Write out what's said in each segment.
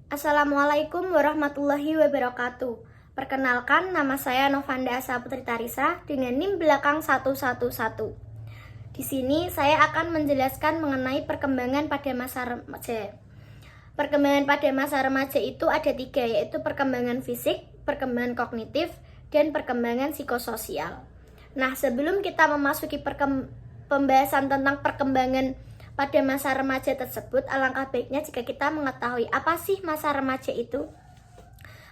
Assalamualaikum warahmatullahi wabarakatuh. Perkenalkan, nama saya Novanda Asa Putri Tarisa dengan NIM belakang 111. Di sini saya akan menjelaskan mengenai perkembangan pada masa remaja. Perkembangan pada masa remaja itu ada 3, yaitu perkembangan fisik, perkembangan kognitif, dan perkembangan psikososial. Nah, sebelum kita memasuki pembahasan tentang perkembangan pada masa remaja tersebut, alangkah baiknya jika kita mengetahui apa sih masa remaja itu.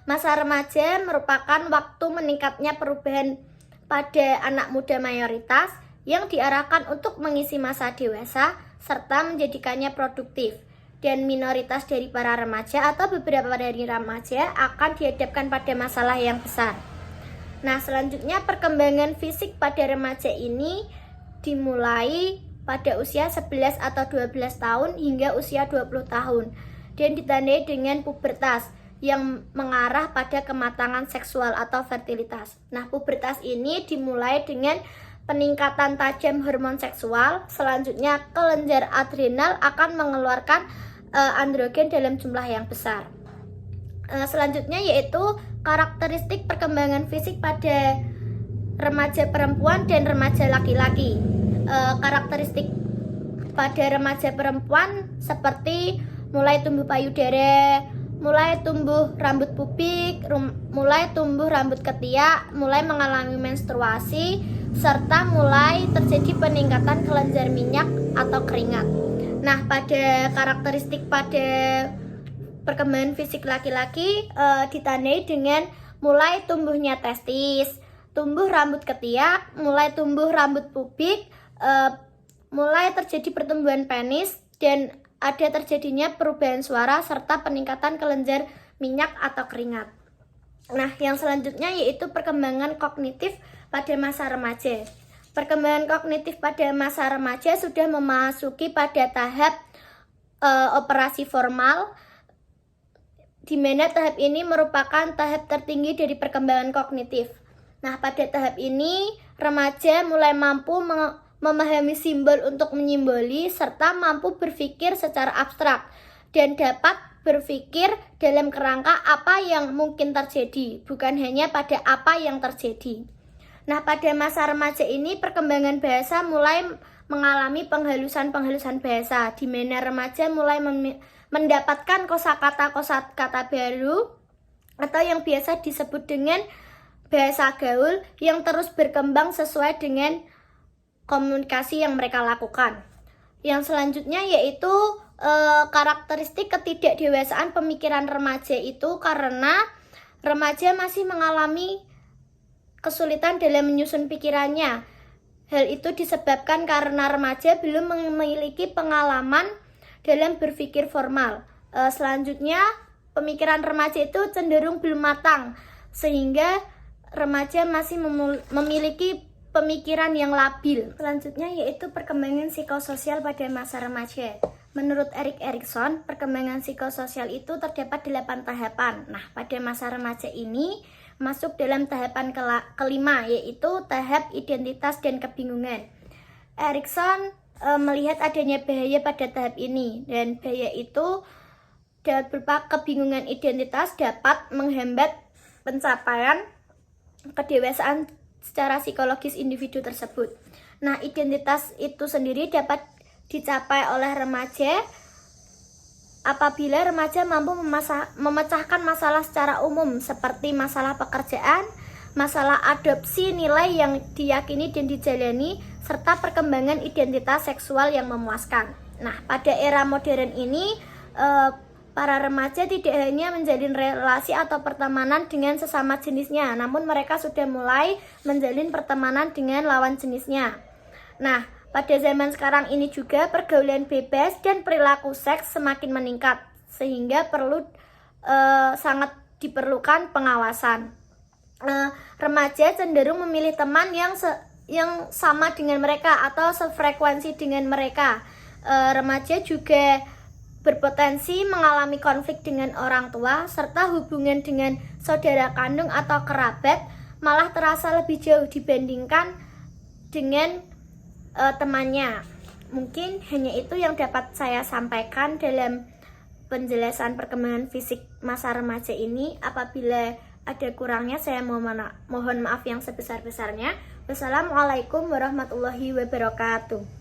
Masa remaja merupakan waktu meningkatnya perubahan pada anak muda mayoritas yang diarahkan untuk mengisi masa dewasa serta menjadikannya produktif. Dan minoritas dari para remaja atau beberapa dari remaja akan dihadapkan pada masalah yang besar. Nah, selanjutnya perkembangan fisik pada remaja ini dimulai pada usia 11 atau 12 tahun hingga usia 20 tahun dan ditandai dengan pubertas yang mengarah pada kematangan seksual atau fertilitas. Nah, pubertas ini dimulai dengan peningkatan tajam hormon seksual. Selanjutnya, kelenjar adrenal akan mengeluarkan androgen dalam jumlah yang besar. Selanjutnya yaitu karakteristik perkembangan fisik pada remaja perempuan dan remaja laki-laki. Karakteristik pada remaja perempuan seperti mulai tumbuh payudara, mulai tumbuh rambut pubik, mulai tumbuh rambut ketiak, mulai mengalami menstruasi, serta mulai terjadi peningkatan kelenjar minyak atau keringat. Nah, pada karakteristik pada perkembangan fisik laki-laki ditandai dengan mulai tumbuhnya testis, tumbuh rambut ketiak, mulai tumbuh rambut pubik, mulai terjadi pertumbuhan penis, dan ada terjadinya perubahan suara serta peningkatan kelenjar minyak atau keringat. Nah, yang selanjutnya yaitu perkembangan kognitif pada masa remaja. Perkembangan kognitif pada masa remaja sudah memasuki pada tahap operasi formal, di mana tahap ini merupakan tahap tertinggi dari perkembangan kognitif. Nah, pada tahap ini remaja mulai mampu memahami simbol untuk menyimboli serta mampu berpikir secara abstrak dan dapat berpikir dalam kerangka apa yang mungkin terjadi, bukan hanya pada apa yang terjadi. Nah, pada masa remaja ini perkembangan bahasa mulai mengalami penghalusan bahasa, di mana remaja mulai mendapatkan kosakata baru atau yang biasa disebut dengan bahasa gaul yang terus berkembang sesuai dengan komunikasi yang mereka lakukan. Yang selanjutnya yaitu karakteristik ketidakdewasaan pemikiran remaja itu karena remaja masih mengalami kesulitan dalam menyusun pikirannya. Hal itu disebabkan karena remaja belum memiliki pengalaman dalam berpikir formal. Selanjutnya, pemikiran remaja itu cenderung belum matang, sehingga remaja masih memiliki pemikiran yang labil. Selanjutnya yaitu perkembangan psikososial pada masa remaja. Menurut Erik Erikson, perkembangan psikososial itu terdapat 8 tahapan. Nah, pada masa remaja ini masuk dalam tahapan kelima, yaitu tahap identitas dan kebingungan. Erikson melihat adanya bahaya pada tahap ini, dan bahaya itu dapat berupa kebingungan identitas dapat menghambat pencapaian kedewasaan secara psikologis individu tersebut. Nah, identitas itu sendiri dapat dicapai oleh remaja apabila remaja mampu memecahkan masalah secara umum seperti masalah pekerjaan, masalah adopsi nilai yang diyakini dan dijalani, serta perkembangan identitas seksual yang memuaskan. Nah, pada era modern ini para remaja tidak hanya menjalin relasi atau pertemanan dengan sesama jenisnya, namun mereka sudah mulai menjalin pertemanan dengan lawan jenisnya. Nah, pada zaman sekarang ini juga pergaulan bebas dan perilaku seks semakin meningkat, sehingga sangat diperlukan pengawasan. Remaja cenderung memilih teman yang sama dengan mereka atau sefrekuensi dengan mereka. Remaja juga berpotensi mengalami konflik dengan orang tua, serta hubungan dengan saudara kandung atau kerabat malah terasa lebih jauh dibandingkan dengan temannya. Mungkin hanya itu yang dapat saya sampaikan dalam penjelasan perkembangan fisik masa remaja ini. Apabila ada kurangnya, saya mohon maaf yang sebesar-besarnya. Wassalamualaikum warahmatullahi wabarakatuh.